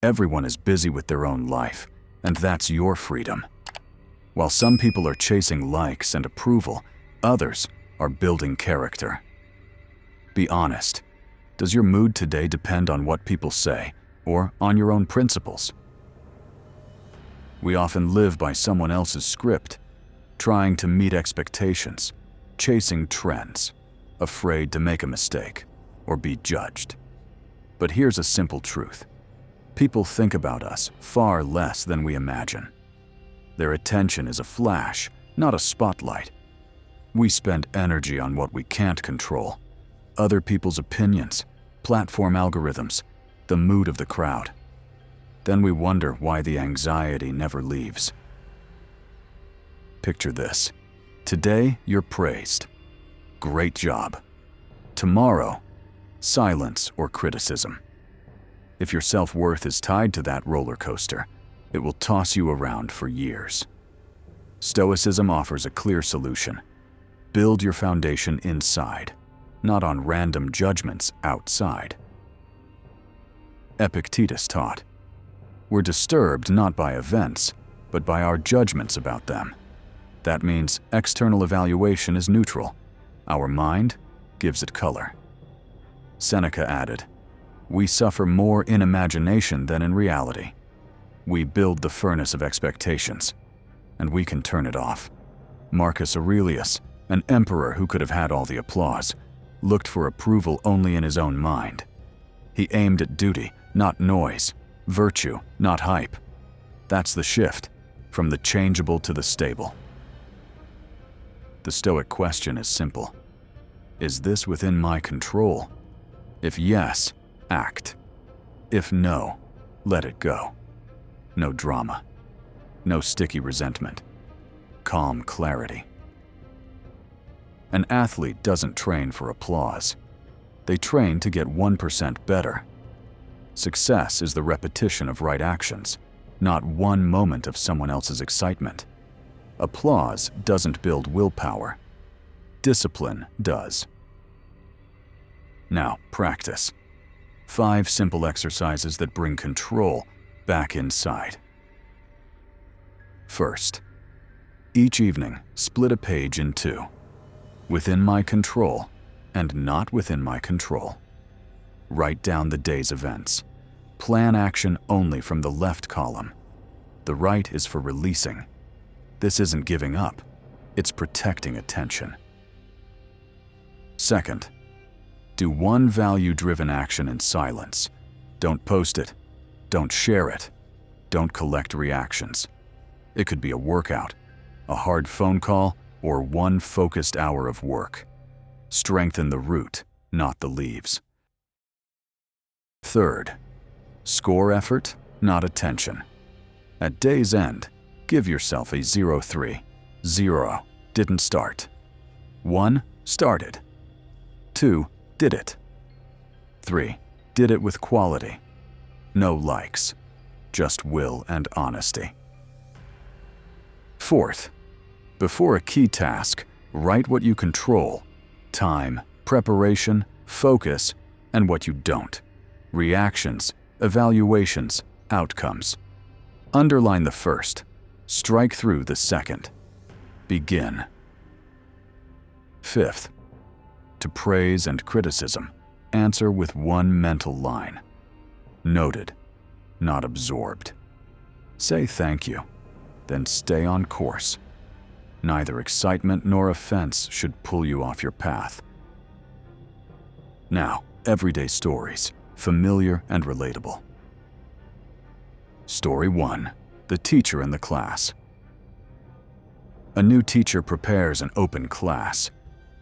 Everyone is busy with their own life, and that's your freedom. While some people are chasing likes and approval, others are building character. Be honest. Does your mood today depend on what people say, or on your own principles? We often live by someone else's script, trying to meet expectations, chasing trends, afraid to make a mistake or be judged. But here's a simple truth. People think about us far less than we imagine. Their attention is a flash, not a spotlight. We spend energy on what we can't control. Other people's opinions, platform algorithms, the mood of the crowd. Then we wonder why the anxiety never leaves. Picture this. Today, you're praised. Great job. Tomorrow, silence or criticism. If your self-worth is tied to that roller coaster, it will toss you around for years. Stoicism offers a clear solution. Build your foundation inside, not on random judgments outside. Epictetus taught, "We're disturbed not by events, but by our judgments about them." That means external evaluation is neutral. Our mind gives it color. Seneca added, "We suffer more in imagination than in reality." We build the furnace of expectations, and we can turn it off. Marcus Aurelius, an emperor who could have had all the applause, looked for approval only in his own mind. He aimed at duty, not noise, virtue, not hype. That's the shift, from the changeable to the stable. The Stoic question is simple. Is this within my control? If yes, act. If no, let it go. No drama. No sticky resentment. Calm clarity. An athlete doesn't train for applause. They train to get 1% better. Success is the repetition of right actions, not one moment of someone else's excitement. Applause doesn't build willpower. Discipline does. Now, practice. 5 simple exercises that bring control back inside. First, each evening, split a page in 2. Within my control and not within my control. Write down the day's events. Plan action only from the left column. The right is for releasing. This isn't giving up. It's protecting attention. Second, do one value-driven action in silence. Don't post it. Don't share it. Don't collect reactions. It could be a workout, a hard phone call, or one focused hour of work. Strengthen the root, not the leaves. Third, score effort, not attention. At day's end, give yourself a 0-3. 0, didn't start. 1, started. 2, did it. 3, did it with quality. No likes, just will and honesty. Fourth, before a key task, write what you control: time, preparation, focus, and what you don't. Reactions, evaluations, outcomes. Underline the first. Strike through the second. Begin. Fifth, to praise and criticism, answer with one mental line. Noted, not absorbed. Say thank you, then stay on course. Neither excitement nor offense should pull you off your path. Now, everyday stories, familiar and relatable. Story 1. The teacher in the class. A new teacher prepares an open class.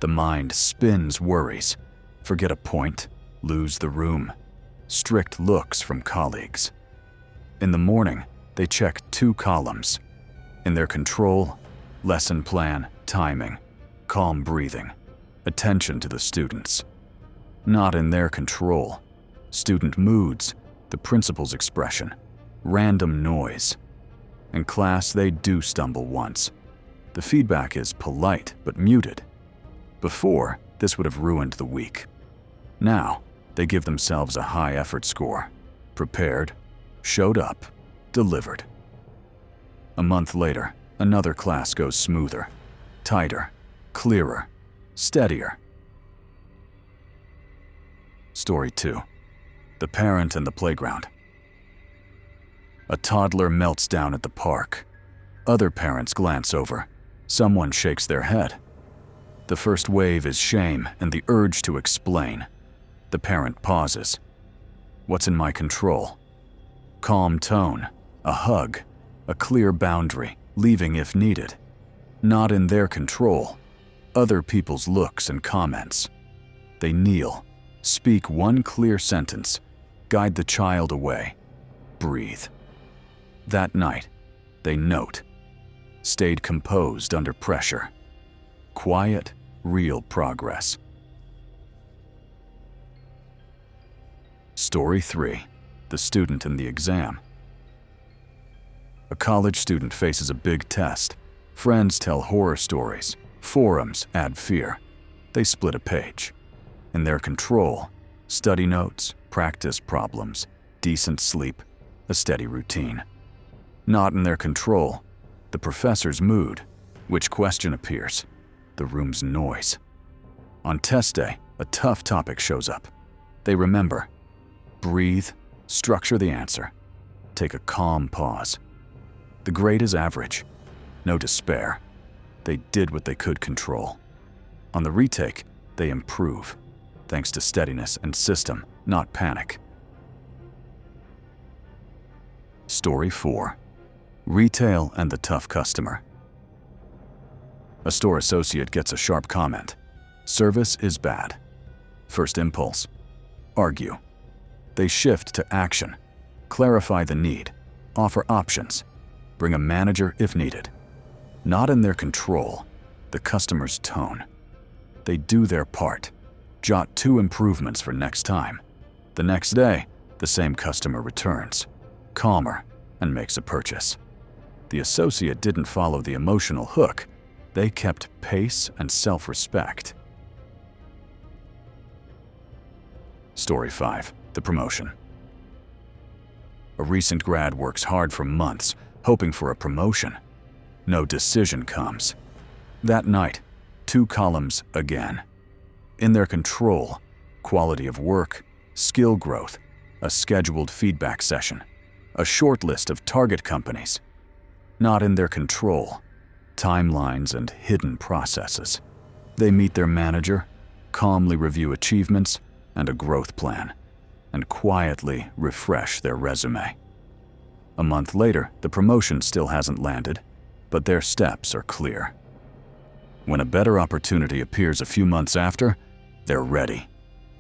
The mind spins worries. Forget a point, lose the room. Strict looks from colleagues. In the morning, they check 2 columns. In their control, lesson plan, timing, calm breathing, attention to the students. Not in their control, student moods, the principal's expression, random noise. In class, they do stumble once. The feedback is polite but muted. Before, this would have ruined the week. Now, they give themselves a high effort score. Prepared, Showed up, delivered. A month later, another class goes smoother, tighter, clearer, steadier. Story 2. The parent and the playground. A toddler melts down at the park. Other parents glance over. Someone shakes their head. The first wave is shame and the urge to explain. The parent pauses. What's in my control? Calm tone, a hug, a clear boundary, leaving if needed. Not in their control. Other people's looks and comments. They kneel, speak one clear sentence, guide the child away, breathe. That night, they note, stayed composed under pressure. Quiet, real progress. Story 3. The student and the exam. A college student faces a big test. Friends tell horror stories. Forums add fear. They split a page. In their control, study notes, practice problems, decent sleep, a steady routine. Not in their control, the professor's mood, which question appears, the room's noise. On test day, a tough topic shows up. They remember. Breathe, structure the answer. Take a calm pause. The grade is average. No despair. They did what they could control. On the retake, they improve, thanks to steadiness and system, not panic. Story 4. Retail and the tough customer. A store associate gets a sharp comment. Service is bad. First impulse, argue. They shift to action, clarify the need, offer options, bring a manager if needed. Not in their control, the customer's tone. They do their part, jot 2 improvements for next time. The next day, the same customer returns, calmer, and makes a purchase. The associate didn't follow the emotional hook. They kept pace and self-respect. Story 5. The promotion. A recent grad works hard for months, hoping for a promotion. No decision comes. That night, 2 columns again. In their control, quality of work, skill growth, a scheduled feedback session, a short list of target companies. Not in their control, timelines and hidden processes. They meet their manager, calmly review achievements and a growth plan, and quietly refresh their resume. A month later, the promotion still hasn't landed, but their steps are clear. When a better opportunity appears a few months after, they're ready,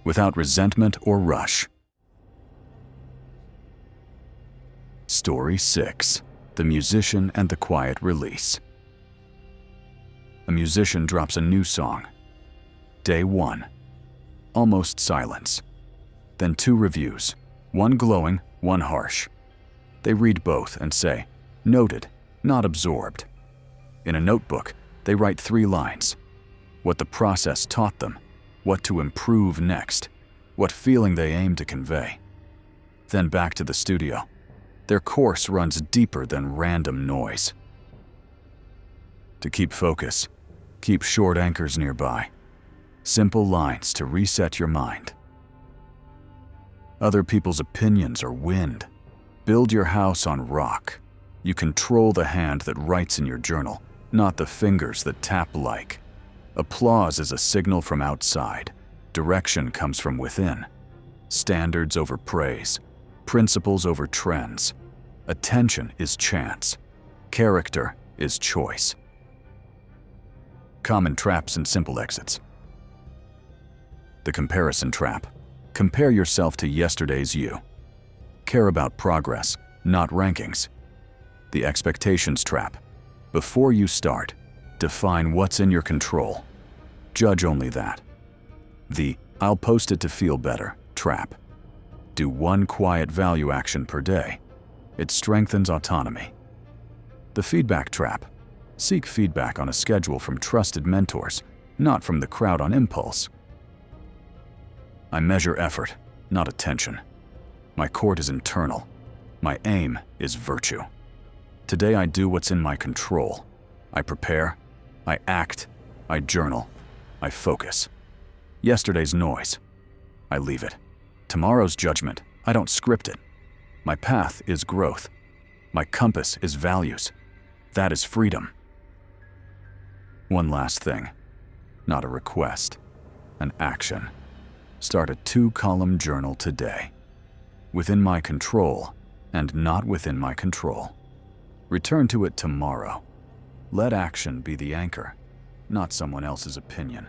without resentment or rush. Story 6. The musician and the quiet release. A musician drops a new song. Day 1. Almost silence. Then 2 reviews, one glowing, one harsh. They read both and say, noted, not absorbed. In a notebook, they write 3 lines. What the process taught them, what to improve next, what feeling they aim to convey. Then back to the studio. Their course runs deeper than random noise. To keep focus, keep short anchors nearby. Simple lines to reset your mind. Other people's opinions are wind. Build your house on rock. You control the hand that writes in your journal, not the fingers that tap like. Applause is a signal from outside. Direction comes from within. Standards over praise. Principles over trends. Attention is chance. Character is choice. Common traps and simple exits. The comparison trap. Compare yourself to yesterday's you. Care about progress, not rankings. The expectations trap. Before you start, define what's in your control. Judge only that. The "I'll post it to feel better" trap. Do one quiet value action per day. It strengthens autonomy. The feedback trap. Seek feedback on a schedule from trusted mentors, not from the crowd on impulse. I measure effort, not attention. My court is internal. My aim is virtue. Today I do what's in my control. I prepare, I act, I journal, I focus. Yesterday's noise, I leave it. Tomorrow's judgment, I don't script it. My path is growth. My compass is values. That is freedom. One last thing, not a request, an action. Start a 2-column journal today. Within my control and not within my control. Return to it tomorrow. Let action be the anchor, not someone else's opinion.